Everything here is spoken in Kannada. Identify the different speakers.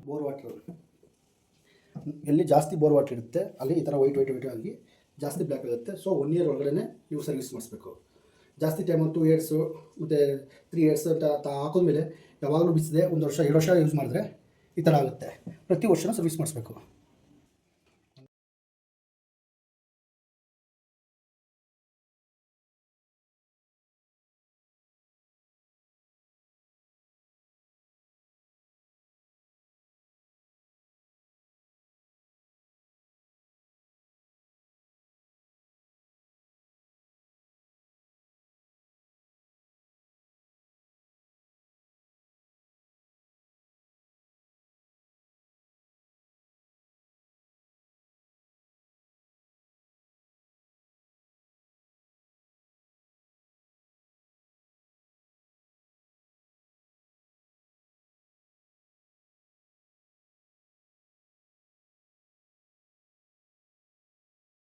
Speaker 1: ಬೋರ್ ವಾಟ್ರು ಎಲ್ಲಿ ಜಾಸ್ತಿ ಬೋರ್ ವಾಟ್ರ್ ಇರುತ್ತೆ ಅಲ್ಲಿ ಈ ಥರ ವೈಟ್ ಆಗಿ ಜಾಸ್ತಿ ಬ್ಲ್ಯಾಕ್ ಆಗುತ್ತೆ. ಸೊ 1 ಇಯರ್ ಒಳಗಡೆ ನೀವು ಸರ್ವಿಸ್ ಮಾಡಿಸ್ಬೇಕು. ಜಾಸ್ತಿ ಟೈಮು 2 ಇಯರ್ಸು ಮತ್ತು 3 ಇಯರ್ಸ್ ಅಂತ ಹಾಕಿದ್ಮೇಲೆ ಯಾವಾಗಲೂ ಬಿಚ್ಚದೆ 1 ವರ್ಷ 2 ವರ್ಷ ಯೂಸ್ ಮಾಡಿದ್ರೆ ಈ ಥರ ಆಗುತ್ತೆ. ಪ್ರತಿ ವರ್ಷವೂ ಸರ್ವಿಸ್ ಮಾಡಿಸ್ಬೇಕು.